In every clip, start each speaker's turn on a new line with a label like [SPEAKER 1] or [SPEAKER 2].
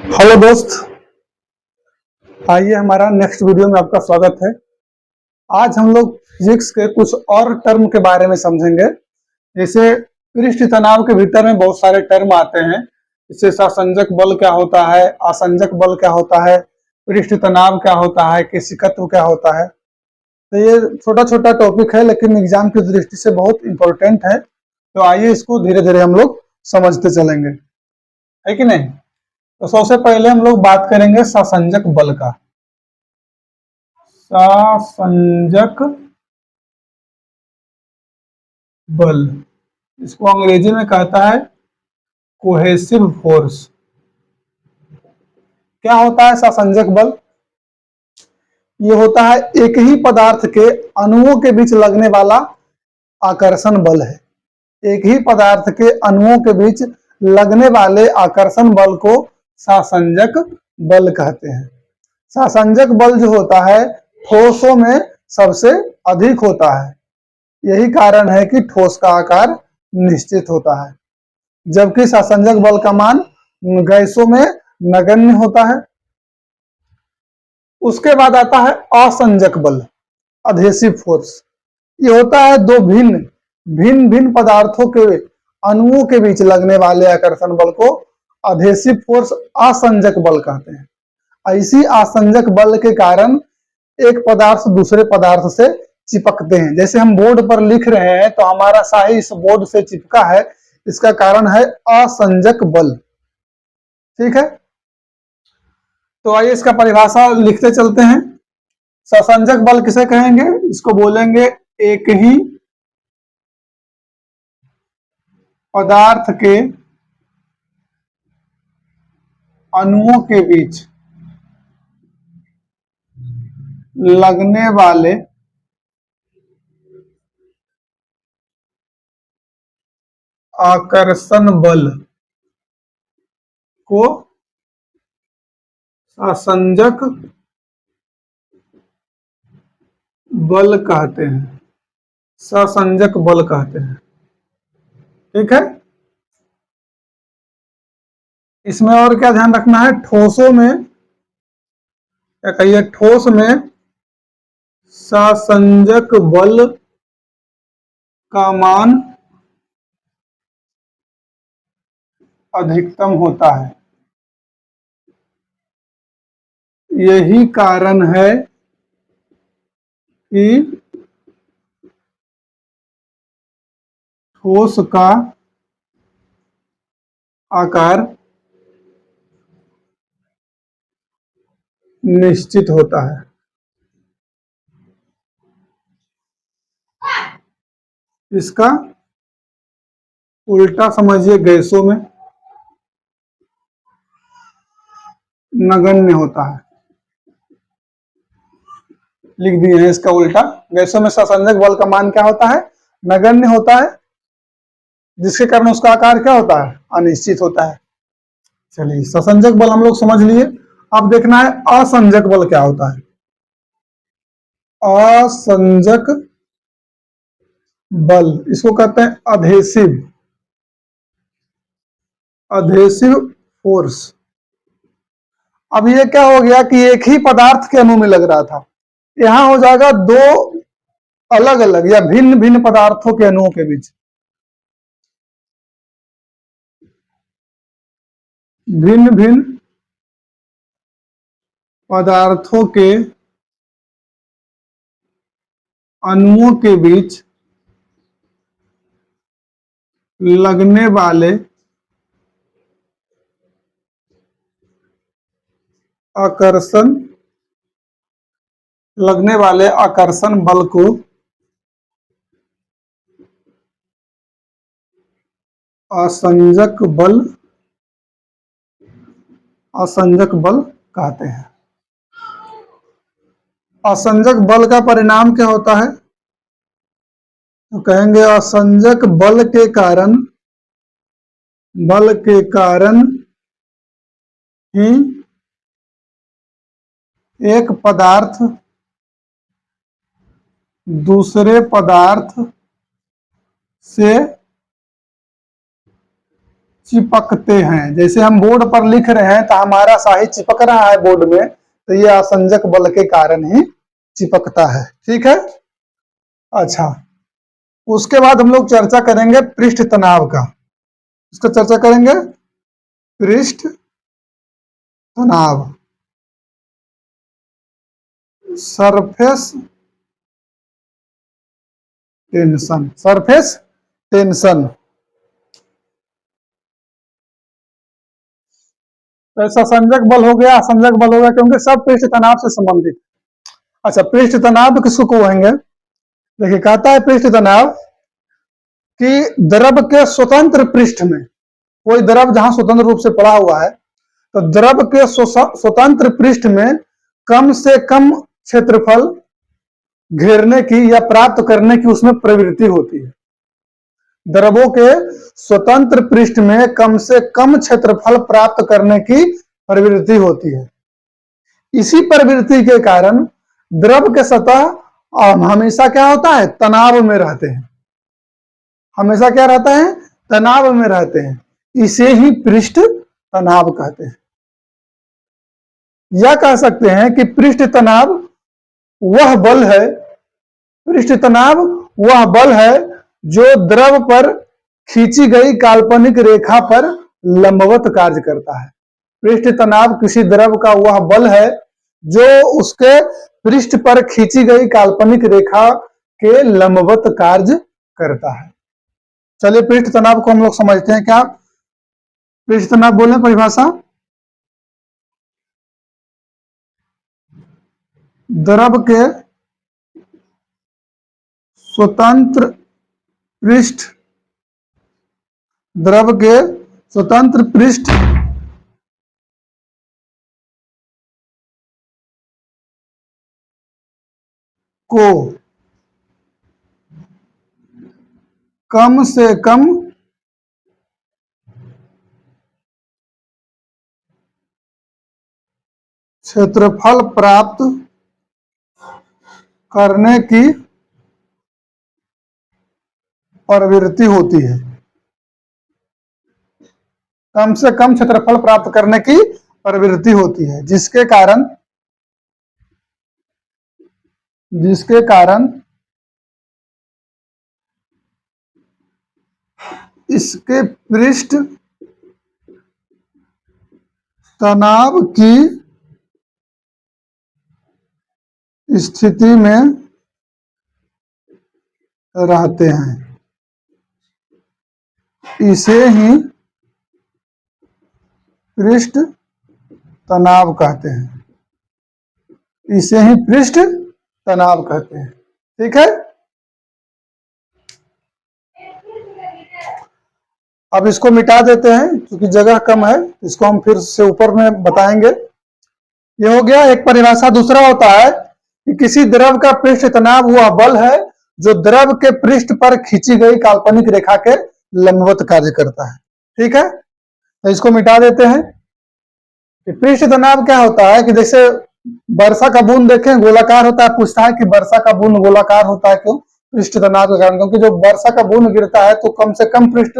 [SPEAKER 1] Hello दोस्त, आइए हमारा नेक्स्ट वीडियो में आपका स्वागत है। आज हम लोग फिजिक्स के कुछ और टर्म के बारे में समझेंगे। जैसे पृष्ठ तनाव के भीतर में बहुत सारे टर्म आते हैं। जैसे ससंजक बल क्या होता है, असंजक बल क्या होता है, पृष्ठ तनाव क्या होता है, केशिकत्व क्या होता है। तो ये छोटा छोटा टॉपिक है लेकिन एग्जाम की दृष्टि से बहुत इंपॉर्टेंट है। तो आइए इसको धीरे धीरे हम लोग समझते चलेंगे, है कि नहीं। तो सबसे पहले हम लोग बात करेंगे ससंजक बल का। ससंजक बल, इसको अंग्रेजी में कहता है कोहेसिव फोर्स। क्या होता है ससंजक बल? ये होता है एक ही पदार्थ के अणुओं के बीच लगने वाला आकर्षण बल है। एक ही पदार्थ के अणुओं के बीच लगने वाले आकर्षण बल को ससंजक बल कहते हैं। ससंजक बल जो होता है ठोसों में सबसे अधिक होता है। यही कारण है कि ठोस का आकार निश्चित होता है, जबकि ससंजक बल का मान गैसों में नगण्य होता है। उसके बाद आता है असंजक बल, अधेसिव फोर्स। ये होता है दो भिन्न भिन्न भिन्न पदार्थों के अणुओं के बीच लगने वाले आकर्षण बल को अधेसिव फोर्स असंजक बल कहते हैं। ऐसी असंजक बल के कारण एक पदार्थ दूसरे पदार्थ से चिपकते हैं। जैसे हम बोर्ड पर लिख रहे हैं तो हमारा शाही इस बोर्ड से चिपका है, इसका कारण है असंजक बल। ठीक है, तो आइए इसका परिभाषा लिखते चलते हैं। ससंजक बल किसे कहेंगे? इसको बोलेंगे एक ही पदार्थ के अणुओं के बीच लगने वाले आकर्षण बल को ससंजक बल कहते हैं। ससंजक बल कहते हैं। ठीक है, इसमें और क्या ध्यान रखना है? ठोसों में, क्या कहिए, ठोस में ससंजक बल का मान अधिकतम होता है। यही कारण है कि ठोस का आकार निश्चित होता है। इसका उल्टा समझिए, गैसों में नगण्य होता है। लिख दिए हैं इसका उल्टा। गैसों में ससंजक बल का मान क्या होता है? नगण्य होता है, जिसके कारण उसका आकार क्या होता है? अनिश्चित होता है। चलिए, ससंजक बल हम लोग समझ लिए। अब देखना है असंजक बल क्या होता है। असंजक बल, इसको कहते हैं अधेसिव अधेसिव फोर्स। अब ये क्या हो गया कि एक ही पदार्थ के अणु में लग रहा था, यहां हो जाएगा दो अलग अलग या भिन्न भिन्न पदार्थों के अणुओं के बीच। भिन्न भिन्न पदार्थों के अणुओं के बीच लगने वाले आकर्षण बल को असंजक बल कहते हैं। असंजक बल का परिणाम क्या होता है? तो कहेंगे असंजक बल के कारण ही एक पदार्थ दूसरे पदार्थ से चिपकते हैं। जैसे हम बोर्ड पर लिख रहे हैं तो हमारा स्याही चिपक रहा है बोर्ड में, तो ये असंजक बल के कारण ही चिपकता है। ठीक है। अच्छा, उसके बाद हम लोग चर्चा करेंगे पृष्ठ तनाव का। इसका चर्चा करेंगे पृष्ठ तनाव, सरफेस टेंशन। सरफेस टेंशन ऐसा संजक बल हो गया, असंजक बल हो गया, क्योंकि सब पृष्ठ तनाव से संबंधित। अच्छा, पृष्ठ तनाव किसको कहेंगे? देखिए, कहता है पृष्ठ तनाव कि द्रव के स्वतंत्र पृष्ठ में, कोई द्रव जहां स्वतंत्र रूप से पड़ा हुआ है, तो द्रव के स्वतंत्र पृष्ठ में कम से कम क्षेत्रफल घेरने की या प्राप्त करने की उसमें प्रवृत्ति होती है। द्रवों के स्वतंत्र पृष्ठ में कम से कम क्षेत्रफल प्राप्त करने की प्रवृत्ति होती है। इसी प्रवृत्ति के कारण द्रव के सतह हमेशा क्या होता है? तनाव में रहते हैं। हमेशा क्या रहता है? तनाव में रहते हैं। इसे ही पृष्ठ तनाव कहते हैं। या कह सकते हैं कि पृष्ठ तनाव वह बल है, पृष्ठ तनाव वह बल है जो द्रव पर खींची गई काल्पनिक रेखा पर लंबवत कार्य करता है। पृष्ठ तनाव किसी द्रव का वह बल है जो उसके पृष्ठ पर खींची गई काल्पनिक रेखा के लंबवत कार्य करता है। चलिए, पृष्ठ तनाव को हम लोग समझते हैं। क्या पृष्ठ तनाव बोले परिभाषा? द्रव के स्वतंत्र पृष्ठ, द्रव के स्वतंत्र पृष्ठ को कम से कम क्षेत्रफल प्राप्त करने की प्रवृत्ति होती है। कम से कम क्षेत्रफल प्राप्त करने की प्रवृत्ति होती है, जिसके कारण इसके पृष्ठ तनाव की स्थिति में रहते हैं। इसे ही पृष्ठ तनाव कहते हैं। इसे ही पृष्ठ तनाव कहते हैं। ठीक है। अब इसको मिटा देते हैं क्योंकि जगह कम है। इसको हम फिर से ऊपर में बताएंगे। ये हो गया एक परिभाषा। दूसरा होता है कि किसी द्रव का पृष्ठ तनाव वह बल है जो द्रव के पृष्ठ पर खींची गई काल्पनिक रेखा के लंबवत कार्य करता है। ठीक है। तो इसको मिटा देते हैं कि पृष्ठ तनाव क्या होता है कि जैसे वर्षा का बूंद देखें, गोलाकार होता है। पूछता है कि वर्षा का बूंद गोलाकार होता है क्यों? पृष्ठ तनाव के कारण। क्योंकि जो वर्षा का बूंद गिरता है तो कम से कम पृष्ठ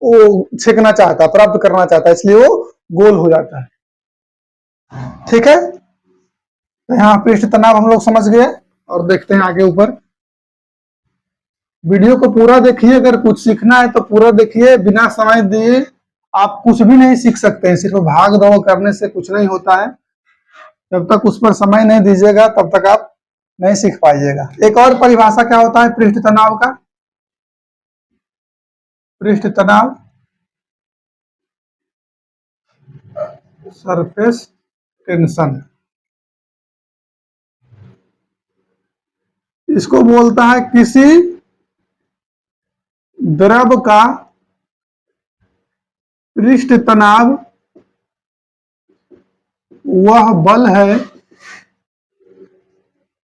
[SPEAKER 1] वो छेकना चाहता है, प्राप्त करना चाहता है, इसलिए वो गोल हो जाता है। ठीक है। तो यहाँ पृष्ठ तनाव हम लोग समझ गए और देखते हैं आगे ऊपर। वीडियो को पूरा देखिए। अगर कुछ सीखना है तो पूरा देखिए, बिना समय दिए आप कुछ भी नहीं सीख सकते हैं। सिर्फ भाग दौड़ करने से कुछ नहीं होता है। जब तक उस पर समय नहीं दीजिएगा तब तक आप नहीं सीख पाइएगा। एक और परिभाषा क्या होता है पृष्ठ तनाव का? पृष्ठ तनाव सरफेस टेंशन, इसको बोलता है किसी द्रव का पृष्ठ तनाव वह बल है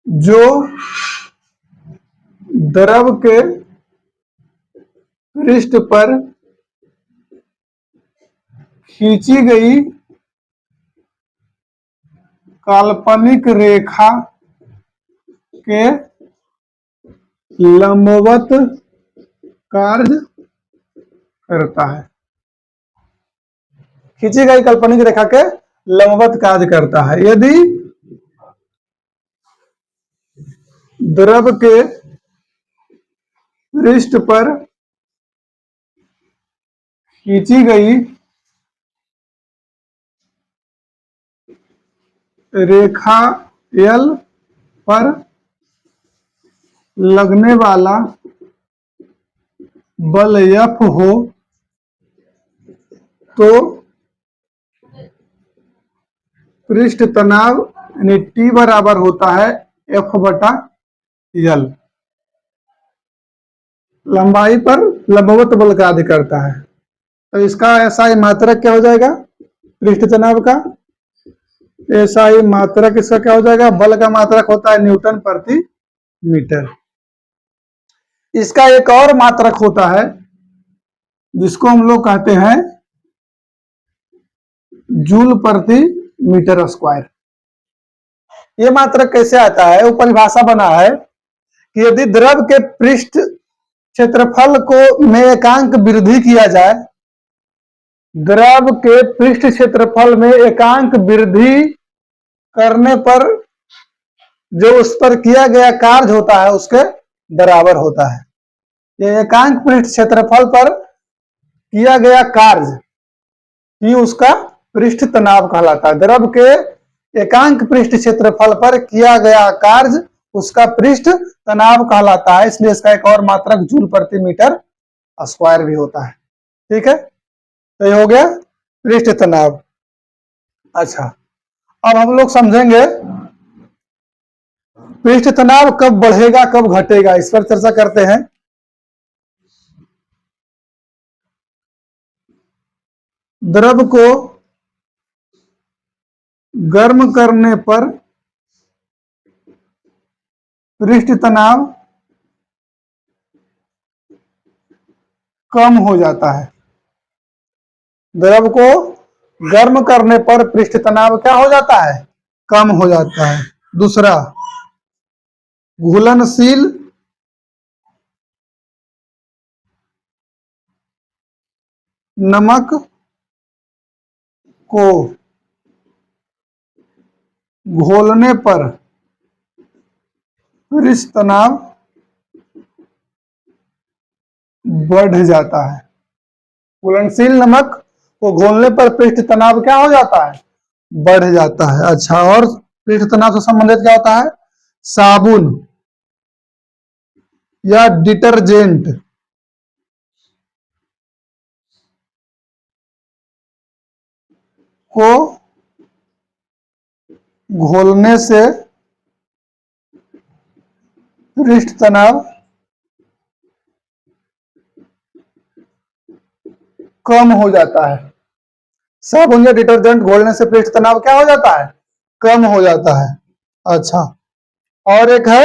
[SPEAKER 1] जो द्रव के पृष्ठ पर खींची गई काल्पनिक रेखा के लंबवत कार्य करता है। खींची गई काल्पनिक रेखा के लंबवत कार्य करता है। यदि द्रव के पृष्ठ पर खींची गई रेखा L पर लगने वाला बल F हो तो पृष्ठ तनाव यानी T बराबर होता है F/L। लंबाई पर लंबवत बल कार्य करता है, तो इसका SI मात्रक क्या हो जाएगा पृष्ठ तनाव का? SI मात्रक इसका क्या हो जाएगा? बल का मात्रक होता है न्यूटन प्रति मीटर। इसका एक और मात्रक होता है जिसको हम लोग कहते हैं जूल प्रति मीटर स्क्वायर। ये मात्रक कैसे आता है? वो परिभाषा बना है कि यदि द्रव के पृष्ठ क्षेत्रफल को में एकांक वृद्धि किया जाए, द्रव के पृष्ठ क्षेत्रफल में एकांक वृद्धि करने पर जो उस पर किया गया कार्य होता है उसके बराबर होता है। यह एकांक पृष्ठ क्षेत्रफल पर किया गया कार्य ही उसका पृष्ठ तनाव कहलाता है। द्रव के एकांक पृष्ठ क्षेत्रफल पर किया गया कार्य उसका पृष्ठ तनाव कहलाता है, इसलिए इसका एक और मात्रक जूल प्रति मीटर स्क्वायर भी होता है। ठीक है, तो ये हो गया पृष्ठ तनाव। अच्छा, अब हम लोग समझेंगे पृष्ठ तनाव कब बढ़ेगा कब घटेगा, इस पर चर्चा करते हैं। द्रव को गर्म करने पर पृष्ठ तनाव कम हो जाता है। द्रव को गर्म करने पर पृष्ठ तनाव क्या हो जाता है? कम हो जाता है। दूसरा, घुलनशील नमक को घोलने पर पृष्ठ तनाव बढ़ जाता है। घुलनशील नमक को घोलने पर पृष्ठ तनाव क्या हो जाता है? बढ़ जाता है। अच्छा, और पृष्ठ तनाव से संबंधित क्या होता है? साबुन या डिटर्जेंट को घोलने से पृष्ठ तनाव कम हो जाता है। साबुन या डिटर्जेंट घोलने से पृष्ठ तनाव क्या हो जाता है? कम हो जाता है। अच्छा, और एक है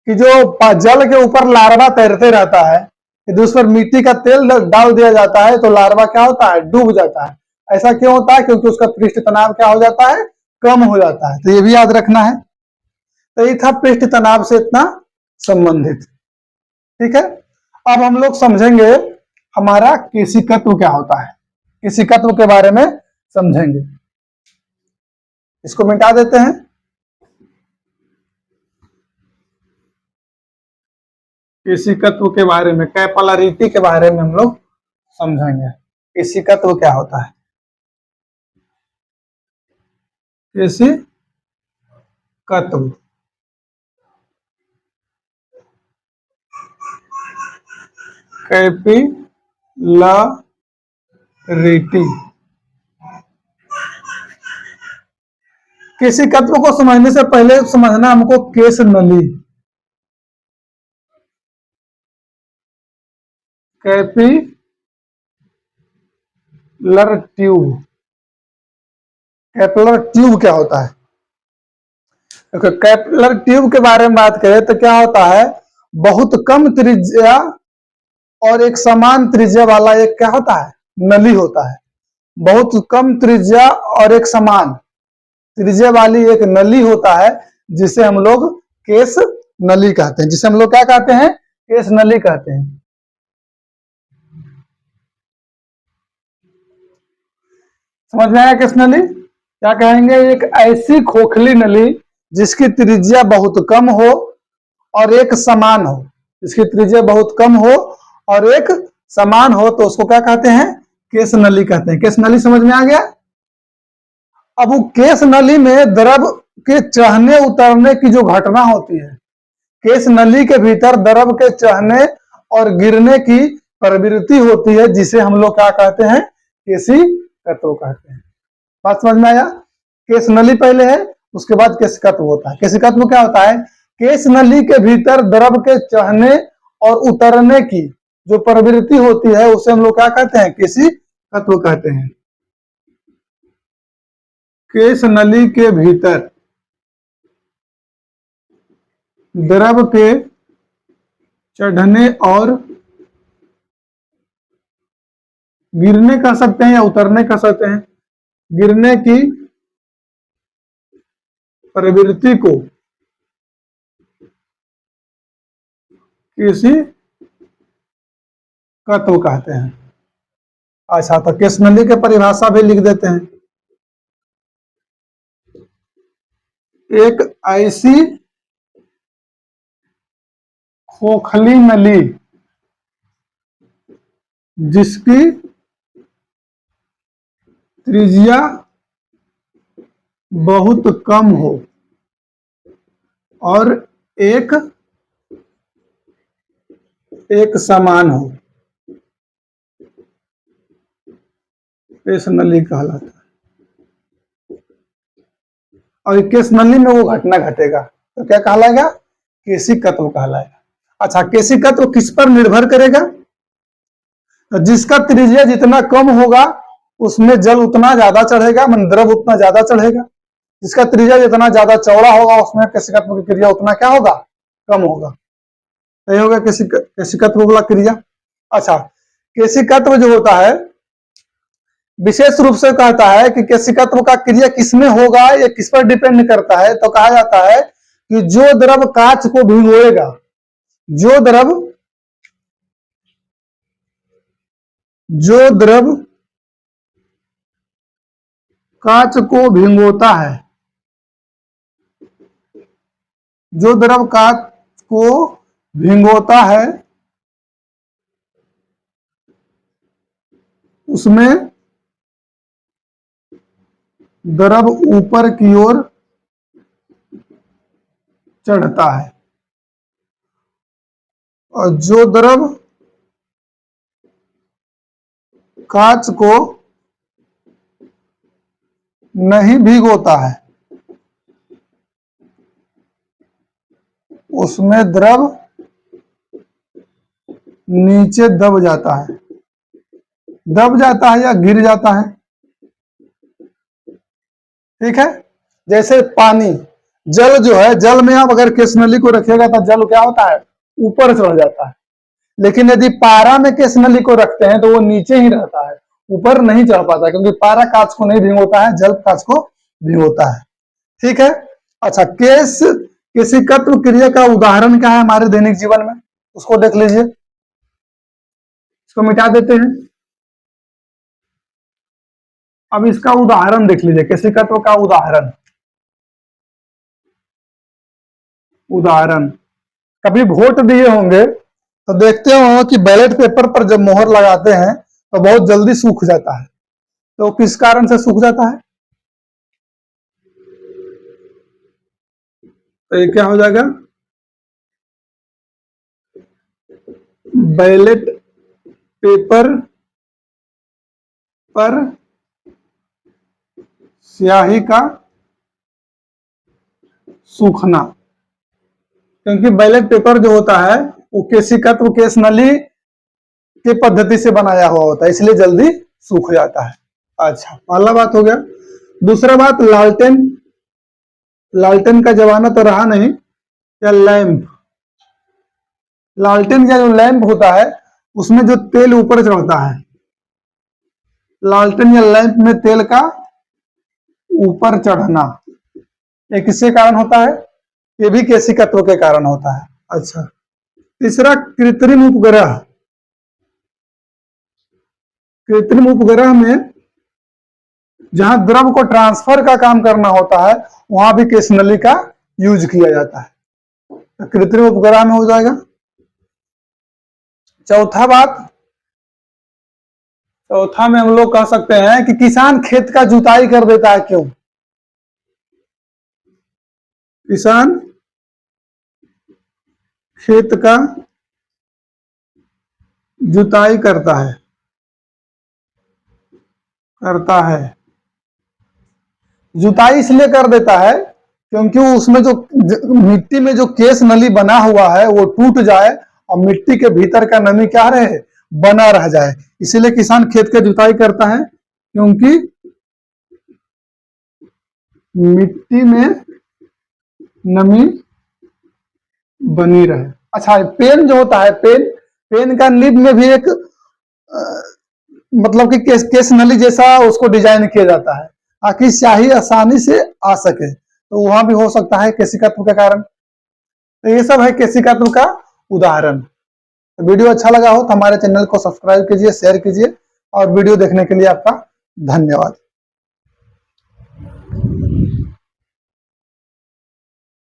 [SPEAKER 1] कि जो जल के ऊपर लार्वा तैरते रहता है, यदि उस पर मिट्टी का तेल डाल दिया जाता है तो लार्वा क्या होता है? डूब जाता है। ऐसा क्यों होता है? क्योंकि उसका पृष्ठ तनाव क्या हो जाता है? कम हो जाता है। तो ये भी याद रखना है। तो ये था पृष्ठ तनाव से इतना संबंधित। ठीक है, अब हम लोग समझेंगे हमारा केशिकत्व क्या होता है। केशिकत्व के बारे में समझेंगे। इसको मिटा देते हैं। केशिकत्व के बारे में, कैपिलरिटी के बारे में हम लोग समझेंगे। केशिकत्व क्या होता है? केशिकत्व कैपिलरिटी। केशिकत्व को समझने से पहले समझना हमको केश नली। कैपिलर ट्यूब। कैपिलर ट्यूब क्या होता है? कैपिलर ट्यूब के बारे में बात करें तो क्या होता है? बहुत कम त्रिज्या और एक समान त्रिज्या वाला एक क्या होता है? नली होता है। बहुत कम त्रिज्या और एक समान त्रिज्या वाली एक नली होता है जिसे हम लोग केश नली कहते हैं। जिसे हम लोग क्या कहते हैं? केश नली कहते हैं। समझ में आया किस नली? क्या कहेंगे? एक ऐसी खोखली नली जिसकी त्रिज्या बहुत कम हो और एक समान हो, जिसकी त्रिज्या बहुत कम हो और एक समान हो, तो उसको क्या कहते हैं? केस नली कहते हैं। केस नली समझ में आ गया? अब वो केस नली में द्रव के चढ़ने उतरने की जो घटना होती है, केस नली के भीतर द्रव के चढ़ने और गिरने की प्रवृत्ति होती है, जिसे हम लोग क्या कहते हैं? केशिकत्व कहते हैं। बात समझ में आया? केस नली पहले है, उसके बाद केशिकत्व होता है। केशिकत्व क्या होता है? केस नली के भीतर द्रव के चढ़ने और उतरने की जो प्रवृत्ति होती है, उसे हम लोग क्या कहते हैं? केशिकत्व कहते हैं। केस नली के भीतर द्रव के चढ़ने और गिरने कह सकते हैं या उतरने कह सकते हैं, गिरने की प्रवृत्ति को केशिकत्व कहते हैं। अच्छा, तो केस नली की परिभाषा भी लिख देते हैं। एक ऐसी खोखली नली जिसकी त्रिज्या बहुत कम हो और एक समान हो, केस नली कहलाता है। और केस नली में वो घटना घटेगा तो क्या कहलाएगा? केशिकत्व कहलाएगा। अच्छा, केशिकत्व किस पर निर्भर करेगा? तो जिसका त्रिज्या जितना कम होगा उसमें जल उतना ज्यादा चढ़ेगा, मन द्रव उतना ज्यादा चढ़ेगा। जिसका त्रिज्या जितना ज्यादा चौड़ा होगा उसमें केशिकत्व की क्रिया उतना क्या होगा? कम होगा। यही होगा केशिकत्व वाला क्रिया। अच्छा, केशिकत्व जो होता है विशेष रूप से कहता है कि केशिकत्व का क्रिया किसमें होगा, ये किस पर डिपेंड करता है? तो कहा जाता है कि जो द्रव कांच को भिगोएगा, जो द्रव कांच को भिगोता है, जो द्रव कांच को भिगोता है उसमें द्रव ऊपर की ओर चढ़ता है और जो द्रव कांच को नहीं भिगोता है उसमें द्रव नीचे दब जाता है, दब जाता है या गिर जाता है। ठीक है? जैसे पानी, जल जो है, जल में आप अगर केस नली को रखिएगा तो जल क्या होता है? ऊपर चढ़ जाता है। लेकिन यदि पारा में केस नली को रखते हैं तो वो नीचे ही रहता है, ऊपर नहीं चढ़ पाता, क्योंकि पारा कांच को नहीं भिगोता है, जल कांच को भिगोता है। ठीक है? अच्छा, केशिकत्व क्रिया का उदाहरण क्या है हमारे दैनिक जीवन में? उसको देख लीजिए। इसको मिटा देते हैं। अब इसका उदाहरण देख लीजिए, केशिकत्व का उदाहरण कभी वोट दिए होंगे तो देखते हो कि बैलेट पेपर पर जब मोहर लगाते हैं तो बहुत जल्दी सूख जाता है। तो किस कारण से सूख जाता है? तो ये क्या हो जाएगा? बैलेट पेपर पर स्याही का सूखना। क्योंकि बैलेट पेपर जो होता है वो केशिकत्व केस नली की पद्धति से बनाया हुआ होता है, इसलिए जल्दी सूख जाता है। अच्छा, पहला बात हो गया। दूसरा बात, लालटेन। लालटेन का जमाना तो रहा नहीं, या लैंप। लालटेन का जो लैंप होता है उसमें जो तेल ऊपर चढ़ता है, लालटेन या लैंप में तेल का ऊपर चढ़ना, ये किसके कारण होता है? ये भी केशिकत्व के कारण होता है। अच्छा, तीसरा, कृत्रिम उपग्रह। कृत्रिम उपग्रह में जहां द्रव को ट्रांसफर का काम करना होता है वहां भी केस नली का यूज किया जाता है। तो कृत्रिम उपग्रह में हो जाएगा। चौथा में हम लोग कह सकते हैं कि किसान खेत का जुताई कर देता है, क्यों? किसान खेत का जुताई करता है। जुताई इसलिए कर देता है क्योंकि उसमें जो मिट्टी में जो केस नली बना हुआ है वो टूट जाए और मिट्टी के भीतर का नमी क्या रहे, बना रह जाए। इसीलिए किसान खेत की जुताई करता है, क्योंकि मिट्टी में नमी बनी रहे। अच्छा, पेन जो होता है, पेन का निब में भी एक मतलब कि केस नली जैसा उसको डिजाइन किया जाता है ताकि स्याही आसानी से आ सके, तो वहां भी हो सकता है केशिकात्व के कारण। तो ये सब है केशिकात्व का उदाहरण। वीडियो अच्छा लगा हो तो हमारे चैनल को सब्सक्राइब कीजिए, शेयर कीजिए और वीडियो देखने के लिए आपका धन्यवाद।